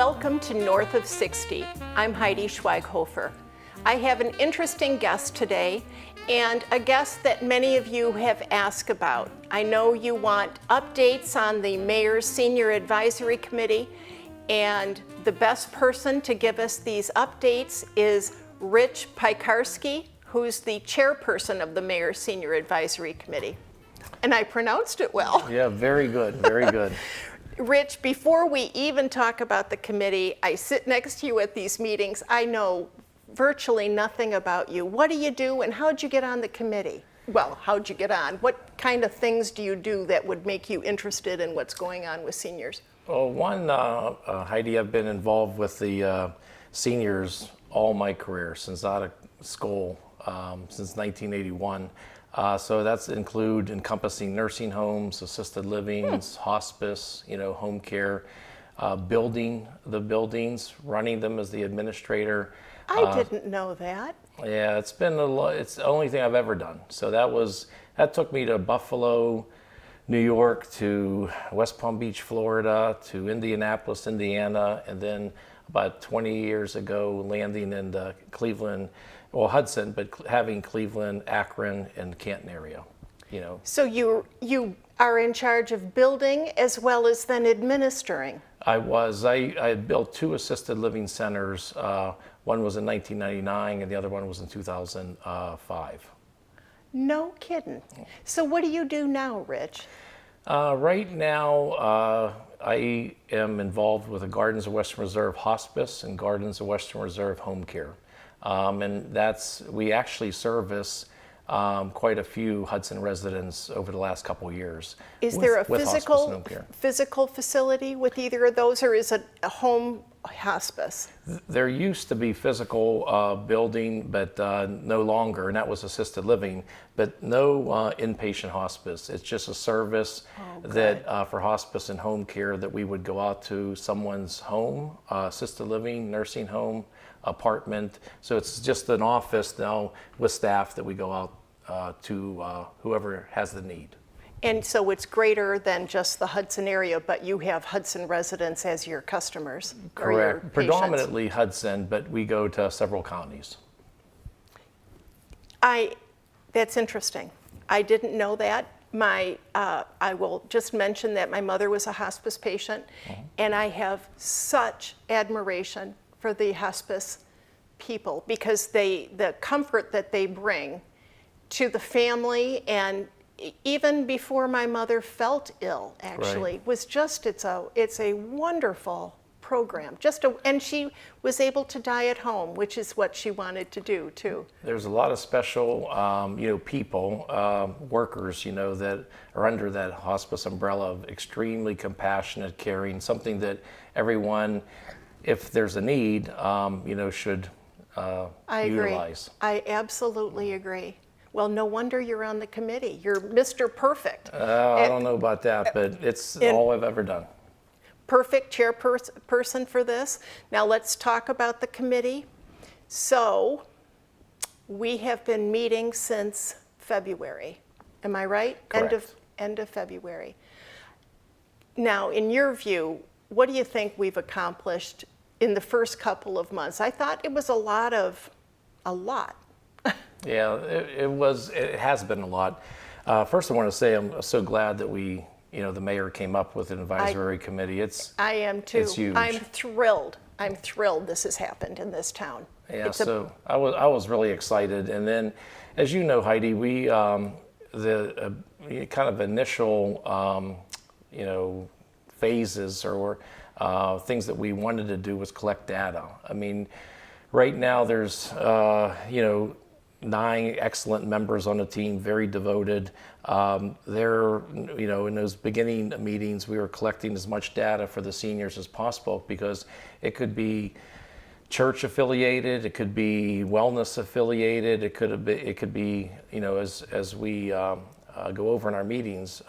Welcome to North of 60. I'm Heidi Schweighofer. I have an interesting guest today, and a guest that many of you have asked about. I know you want updates on the Mayor's Senior Advisory Committee, and the best person to give us these updates is Rich Piekarski, who's the chairperson of the Mayor's Senior Advisory Committee. And I pronounced it well. Yeah, very good, very good. Rich, before we even talk about the committee, I sit next to you at these meetings. I know virtually nothing about you. What do you do and how'd you get on the committee? Well, how'd you get on? What kind of things do you do that would make you interested in what's going on with seniors? Well, Heidi, I've been involved with the seniors all my career, since out of school, since 1981. So that's encompassing nursing homes, assisted livings, hospice, home care, building the buildings, running them as the administrator. I didn't know that. Yeah, it's been it's the only thing I've ever done. So that took me to Buffalo, New York, to West Palm Beach, Florida, to Indianapolis, Indiana, and then about 20 years ago landing in Cleveland, well, Hudson, but having Cleveland, Akron, and Canton area, So you are in charge of building as well as then administering. I built 2 assisted living centers. One was in 1999 and the other one was in 2005. No kidding. So what do you do now, Rich? Right now, I am involved with the Gardens of Western Reserve Hospice and Gardens of Western Reserve Home Care. And we actually service quite a few Hudson residents over the last couple of years. Is there a physical facility with either of those, or is it a home hospice? There used to be physical building, but no longer, and that was assisted living, but no inpatient hospice. It's just a service that for hospice and home care that we would go out to someone's home, assisted living, nursing home, apartment. So it's just an office now with staff that we go out to whoever has the need. And so it's greater than just the Hudson area, but you have Hudson residents as your customers. Correct. Or your Predominantly Hudson, but we go to several counties. That's interesting. I didn't know that. I will just mention that my mother was a hospice patient, and I have such admiration for the hospice people because the comfort that they bring to the family, and even before my mother felt ill, actually, was just, it's a wonderful program. And she was able to die at home, which is what she wanted to do too. There's a lot of special, people, workers, that are under that hospice umbrella of extremely compassionate, caring, something that everyone, if there's a need, should utilize. I absolutely agree. Well, no wonder you're on the committee. You're Mr. Perfect. I don't know about that, but it's all I've ever done. Perfect chairperson for this. Now let's talk about the committee. So we have been meeting since February. Am I right? Correct. End of February. Now, in your view, what do you think we've accomplished in the first couple of months? I thought it was a lot. Yeah, it has been a lot. First, I want to say I'm so glad that the mayor came up with an advisory committee. I am too. It's huge. I'm thrilled this has happened in this town. Yeah, I was really excited. And then, as you know, Heidi, we, the kind of initial, phases or things that we wanted to do was collect data. I mean, right now there's, 9 excellent members on the team, very devoted. In those beginning meetings, we were collecting as much data for the seniors as possible because it could be church affiliated, it could be wellness affiliated, it could be, as we go over in our meetings,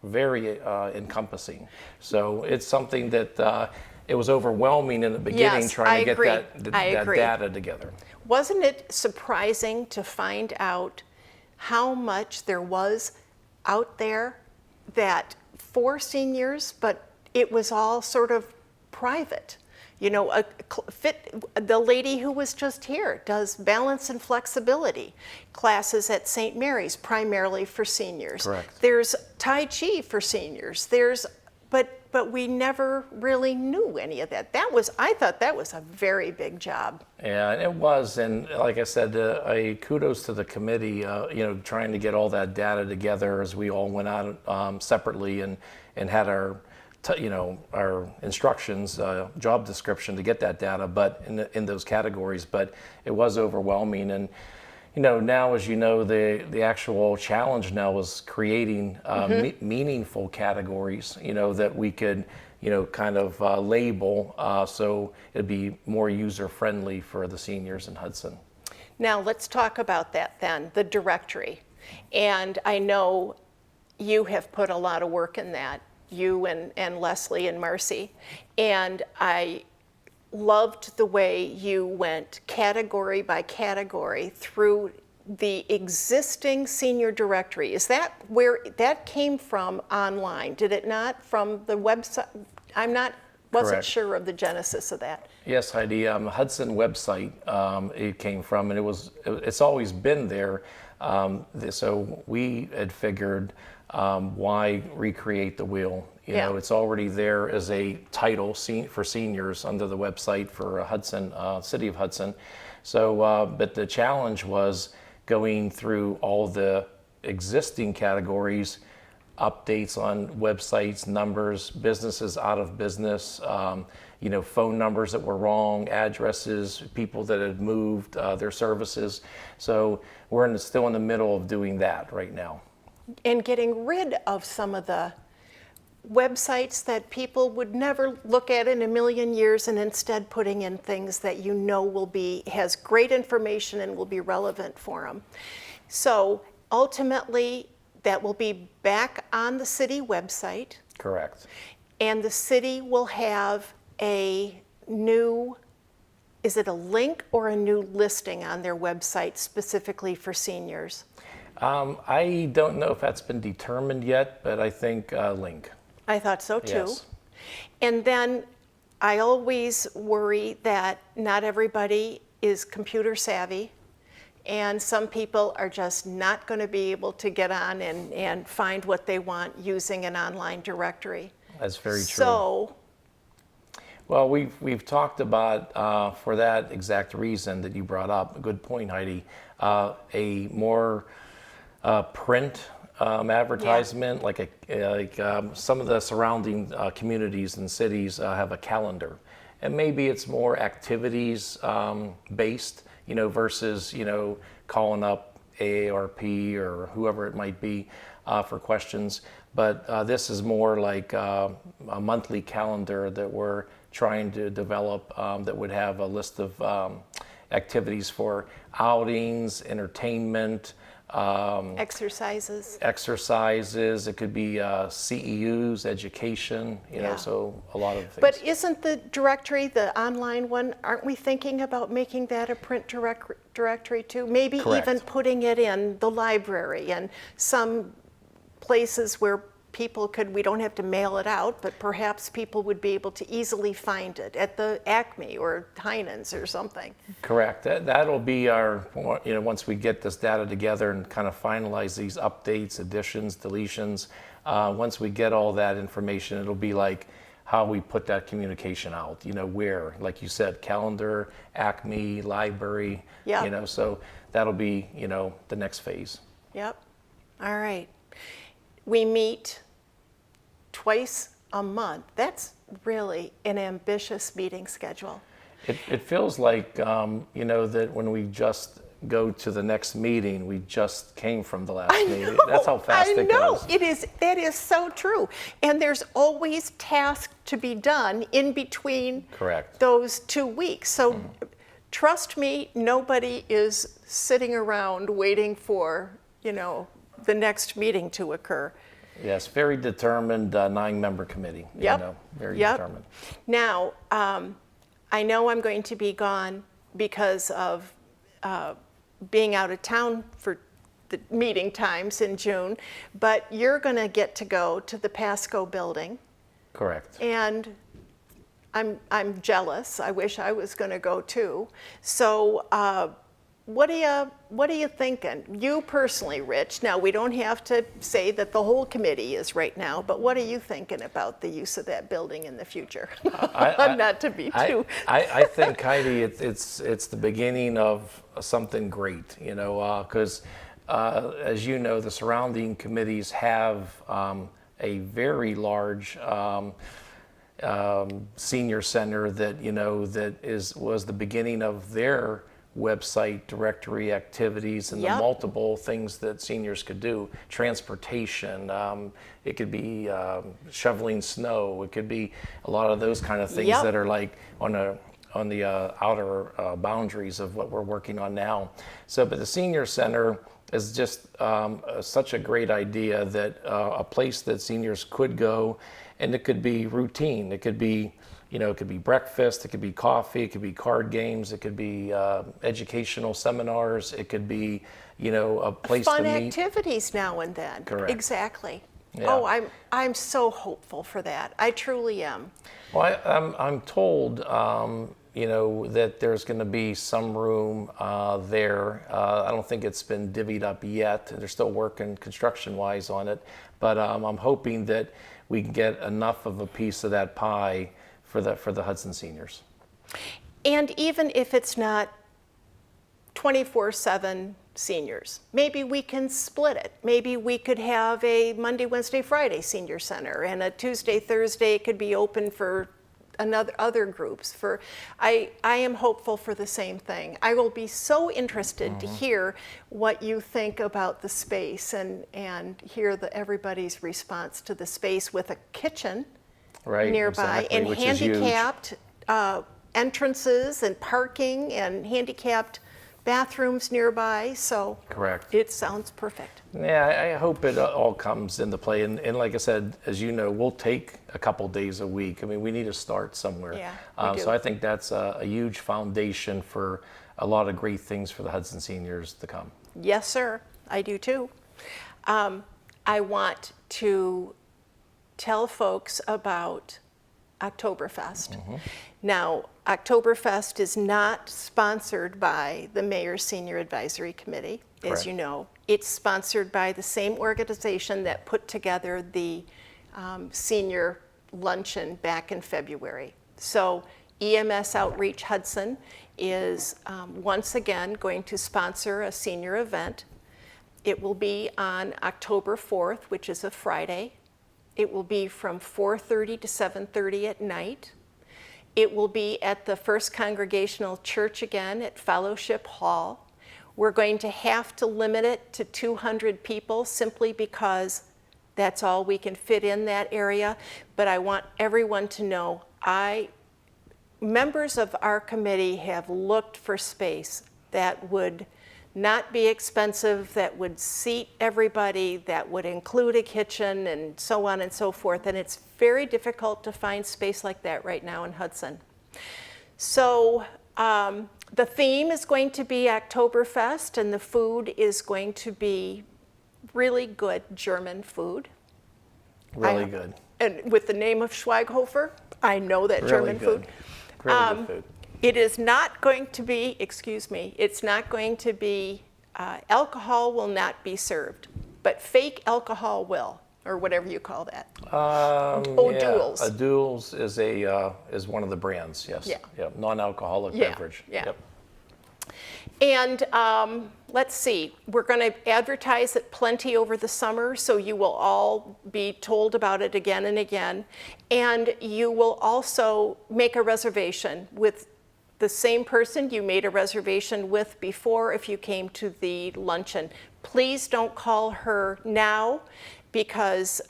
very encompassing. So it's something that it was overwhelming in the beginning trying to get that data together. Wasn't it surprising to find out how much there was out there that for seniors, but it was all sort of private. You know, the lady who was just here does balance and flexibility classes at St. Mary's, primarily for seniors. Correct. There's Tai Chi for seniors. But we never really knew any of that. I thought that was a very big job. Yeah, it was, and like I said, I kudos to the committee, trying to get all that data together as we all went out separately and had our instructions, job description to get that data, but in those categories. But it was overwhelming, and now, as you know, the actual challenge now is creating meaningful categories, that we could, kind of label, so it'd be more user-friendly for the seniors in Hudson. Now, let's talk about that then, the directory. And I know you have put a lot of work in that, you and Leslie and Marcy. And I loved the way you went category by category through the existing senior directory. Is that where that came from online? Did it not, from the website? Wasn't Correct. sure of the genesis of that. Yes, Heidi. Hudson website it came from, and it's always been there. So we had figured, why recreate the wheel? It's already there as a title for seniors under the website for Hudson, City of Hudson. So, but the challenge was going through all the existing categories, updates on websites, numbers, businesses out of business, phone numbers that were wrong, addresses, people that had moved their services. So we're still in the middle of doing that right now. And getting rid of some of the websites that people would never look at in a million years, and instead putting in things that has great information and will be relevant for them. So ultimately, that will be back on the city website. Correct. And the city will have a new, is it a link or a new listing on their website specifically for seniors? I don't know if that's been determined yet, but I think link. I thought so too. Yes. And then I always worry that not everybody is computer savvy, and some people are just not going to be able to get on and find what they want using an online directory. That's very true. So, well, we've talked about, for that exact reason that you brought up, a good point, Heidi, a more print advertisement, like some of the surrounding communities and cities have a calendar, and maybe it's more activities based, versus calling up AARP or whoever it might be for questions. But this is more like a monthly calendar that we're trying to develop that would have a list of activities for outings, entertainment, exercises. It could be CEUs, education, so a lot of things. But isn't the directory, the online one, aren't we thinking about making that a print directory too? Maybe Correct. even putting it in the library and some places where we don't have to mail it out, but perhaps people would be able to easily find it at the Acme or Heinen's or something. Correct. That'll be our, once we get this data together and kind of finalize these updates, additions, deletions, once we get all that information, it'll be like how we put that communication out, where, like you said, calendar, Acme, library, Yep. So that'll be, the next phase. Yep. All right. We meet twice a month. That's really an ambitious meeting schedule. It feels like, that when we just go to the next meeting, we just came from the last meeting. That's how fast it goes. That is so true. And there's always tasks to be done in between Correct. those 2 weeks. So trust me, nobody is sitting around waiting for, the next meeting to occur. Yes, very determined 9-member committee. Yep. Very Yep. determined. Now, I know I'm going to be gone because of being out of town for the meeting times in June, but you're going to get to go to the Pasco building. Correct. And I'm jealous. I wish I was going to go too. So what are you thinking? You personally, Rich. Now, we don't have to say that the whole committee is right now, but what are you thinking about the use of that building in the future? Not to be too. I think, Heidi, it's the beginning of something great, you know, because as you know, the surrounding committees have a very large senior center that, you know, that was the beginning of their website directory activities and the multiple things that seniors could do. Transportation, it could be shoveling snow, it could be a lot of those kind of things that are like on the outer boundaries of what we're working on now. So, but the senior center is just such a great idea, that a place that seniors could go, and it could be routine. It could be, you know, it could be breakfast, it could be coffee, it could be card games, it could be educational seminars, it could be, you know, a place to meet. Fun activities now and then. Correct. Exactly. Yeah. Oh, I'm so hopeful for that. I truly am. Well, I'm told, you know, that there's going to be some room there. I don't think it's been divvied up yet. They're still working construction-wise on it, but I'm hoping that we can get enough of a piece of that pie for the Hudson seniors. And even if it's not 24/7 seniors, maybe we can split it. Maybe we could have a Monday, Wednesday, Friday senior center, and a Tuesday, Thursday could be open for other groups. I am hopeful for the same thing. I will be so interested to hear what you think about the space, and hear everybody's response to the space with a kitchen nearby, exactly, and which is huge. handicapped entrances and parking and handicapped bathrooms nearby. So Correct. It sounds perfect. Yeah, I hope it all comes into play. And like I said, as you know, we'll take a couple days a week. I mean, we need to start somewhere. Yeah, we do. So I think that's a huge foundation for a lot of great things for the Hudson seniors to come. Yes, sir. I do too. I want to tell folks about Oktoberfest. Now, Oktoberfest is not sponsored by the Mayor's Senior Advisory Committee, as Correct. you know. It's sponsored by the same organization that put together the senior luncheon back in February. So EMS Outreach Hudson is once again going to sponsor a senior event. It will be on October 4th, which is a Friday. It will be from 4:30 to 7:30 at night. It will be at the First Congregational Church again at Fellowship Hall. We're going to have to limit it to 200 people simply because that's all we can fit in that area. But I want everyone to know, members of our committee have looked for space that would not be expensive, that would seat everybody, that would include a kitchen and so on and so forth. And it's very difficult to find space like that right now in Hudson. So the theme is going to be Oktoberfest, and the food is going to be really good German food. Really good. And with the name of Schweighofer, I know that Really German good. food. Really good food. It is not going to be, it's not going to be, alcohol will not be served, but fake alcohol will, or whatever you call that. O'Doul's. O'Doul's is one of the brands, yes. Yeah. Non-alcoholic Yeah, beverage. yeah. Yep. And let's see, we're going to advertise it plenty over the summer, so you will all be told about it again and again. And you will also make a reservation with the same person you made a reservation with before if you came to the luncheon. Please don't call her now, because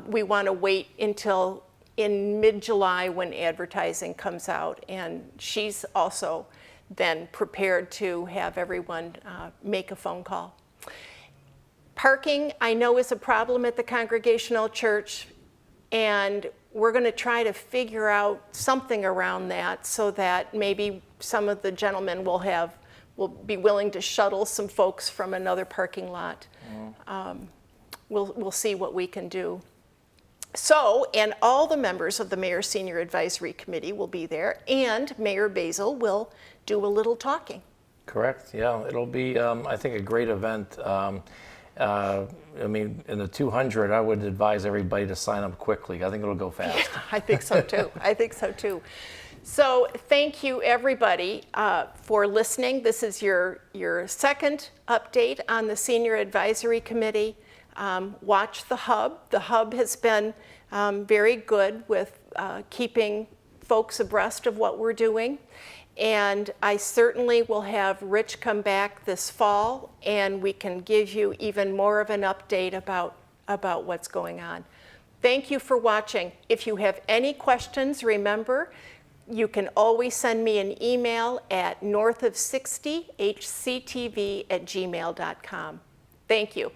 we want to wait until in mid-July when advertising comes out. And she's also then prepared to have everyone make a phone call. Parking, I know, is a problem at the Congregational Church, and we're going to try to figure out something around that so that maybe some of the gentlemen will be willing to shuttle some folks from another parking lot. We'll see what we can do. So, and all the members of the Mayor Senior Advisory Committee will be there, and Mayor Basil will do a little talking. Correct. Yeah, it'll be, I think, a great event. I mean, in the 200, I would advise everybody to sign up quickly. I think it'll go fast. I think so too. I think so too. So thank you everybody for listening. This is your second update on the Senior Advisory Committee. Watch the Hub. The Hub has been very good with keeping folks abreast of what we're doing. And I certainly will have Rich come back this fall, and we can give you even more of an update about what's going on. Thank you for watching. If you have any questions, remember, you can always send me an email at northof60hctv@gmail.com. Thank you.